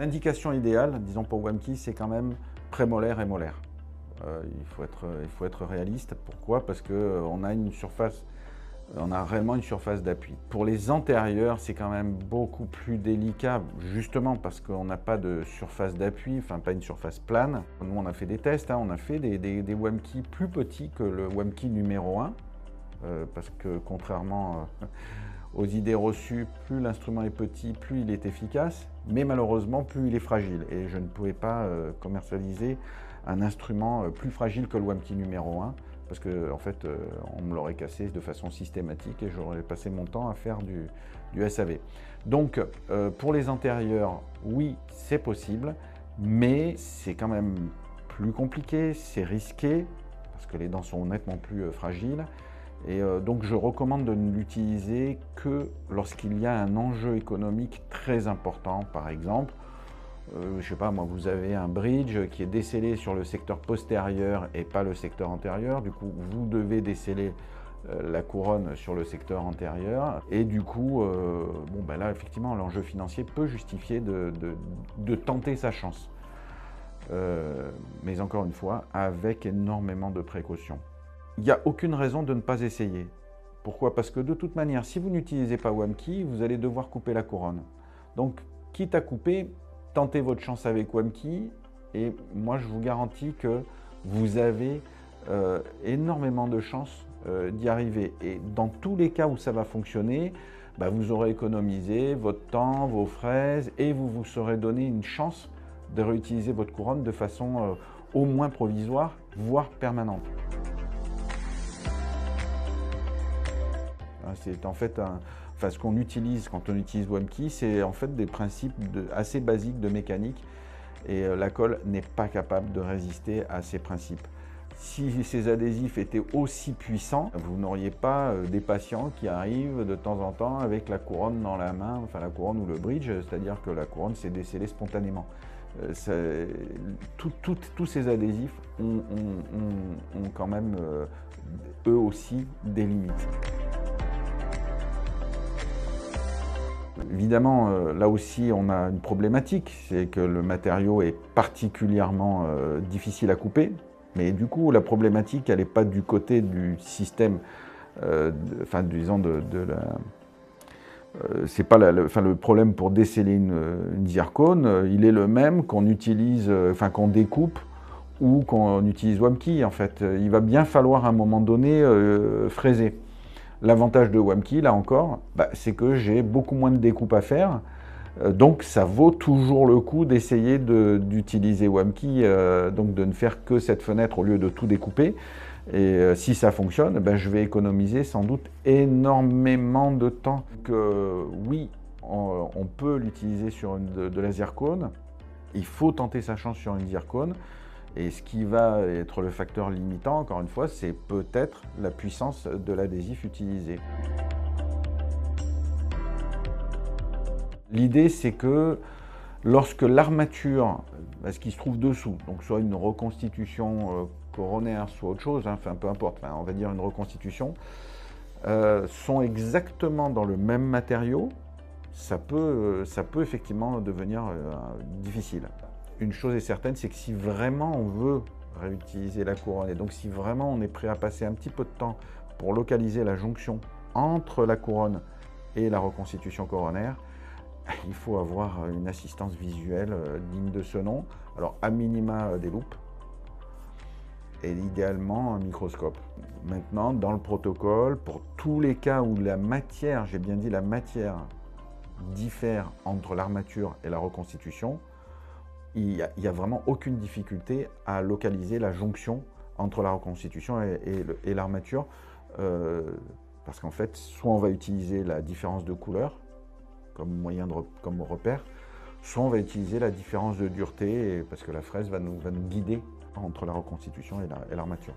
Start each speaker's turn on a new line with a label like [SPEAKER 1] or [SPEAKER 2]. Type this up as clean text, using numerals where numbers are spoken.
[SPEAKER 1] L'indication idéale, disons pour WAMKI, c'est quand même prémolaire et molaire. Il faut être réaliste. Pourquoi? Parce qu'on a une surface, on a réellement une surface d'appui. Pour les antérieurs, c'est quand même beaucoup plus délicat, justement parce qu'on n'a pas de surface d'appui, enfin pas une surface plane. Nous, on a fait des tests, on a fait des WAMKI plus petits que le WAMKI numéro 1, parce que contrairement aux idées reçues, plus l'instrument est petit, plus il est efficace, mais malheureusement, plus il est fragile. Et je ne pouvais pas commercialiser un instrument plus fragile que le WAMKI numéro 1, parce qu'en fait, on me l'aurait cassé de façon systématique et j'aurais passé mon temps à faire du SAV. Donc, pour les antérieurs, oui, c'est possible, mais c'est quand même plus compliqué, c'est risqué, parce que les dents sont nettement plus fragiles. Et donc je recommande de ne l'utiliser que lorsqu'il y a un enjeu économique très important. Par exemple, je ne sais pas moi, vous avez un bridge qui est décellé sur le secteur postérieur et pas le secteur antérieur. Du coup, vous devez déceler la couronne sur le secteur antérieur. Et du coup, bon, ben là, effectivement, l'enjeu financier peut justifier de tenter sa chance. Mais encore une fois, avec énormément de précautions. Il n'y a aucune raison de ne pas essayer. Pourquoi? Parce que de toute manière, si vous n'utilisez pas WAMKI, vous allez devoir couper la couronne. Donc, quitte à couper, tentez votre chance avec WAMKI et moi, je vous garantis que vous avez énormément de chances d'y arriver. Et dans tous les cas où ça va fonctionner, bah, vous aurez économisé votre temps, vos fraises et vous vous serez donné une chance de réutiliser votre couronne de façon au moins provisoire, voire permanente. C'est en fait ce qu'on utilise quand on utilise WAMKI, c'est en fait des principes assez basiques de mécanique et la colle n'est pas capable de résister à ces principes. Si ces adhésifs étaient aussi puissants, vous n'auriez pas des patients qui arrivent de temps en temps avec la couronne dans la main, enfin la couronne ou le bridge, c'est-à-dire que la couronne s'est décellée spontanément. Tous ces adhésifs ont quand même eux aussi des limites. Évidemment, là aussi, on a une problématique, c'est que le matériau est particulièrement difficile à couper. Mais du coup, la problématique, elle n'est pas du côté du système, disons c'est pas le problème pour déceler une zircone, il est le même qu'on utilise, qu'on découpe ou qu'on utilise WAMKI. En fait, il va bien falloir à un moment donné fraiser. L'avantage de WAMKI, là encore, c'est que j'ai beaucoup moins de découpe à faire. Donc ça vaut toujours le coup d'essayer d'utiliser WAMKI, donc de ne faire que cette fenêtre au lieu de tout découper. Et si ça fonctionne, je vais économiser sans doute énormément de temps. Oui, on peut l'utiliser sur de la zircone. Il faut tenter sa chance sur une zircone. Et ce qui va être le facteur limitant, encore une fois, c'est peut-être la puissance de l'adhésif utilisé. L'idée, c'est que lorsque l'armature, ce qui se trouve dessous, donc soit une reconstitution coronaire, soit autre chose, peu importe, on va dire une reconstitution, sont exactement dans le même matériau, ça peut effectivement devenir difficile. Une chose est certaine, c'est que si vraiment on veut réutiliser la couronne, et donc si vraiment on est prêt à passer un petit peu de temps pour localiser la jonction entre la couronne et la reconstitution coronaire, il faut avoir une assistance visuelle digne de ce nom. Alors, à minima des loupes et idéalement un microscope. Maintenant, dans le protocole, pour tous les cas où la matière, j'ai bien dit la matière, diffère entre l'armature et la reconstitution, il n'y a vraiment aucune difficulté à localiser la jonction entre la reconstitution et l'armature, parce qu'en fait, soit on va utiliser la différence de couleur comme repère, soit on va utiliser la différence de dureté, parce que la fraise va nous guider entre la reconstitution et l'armature.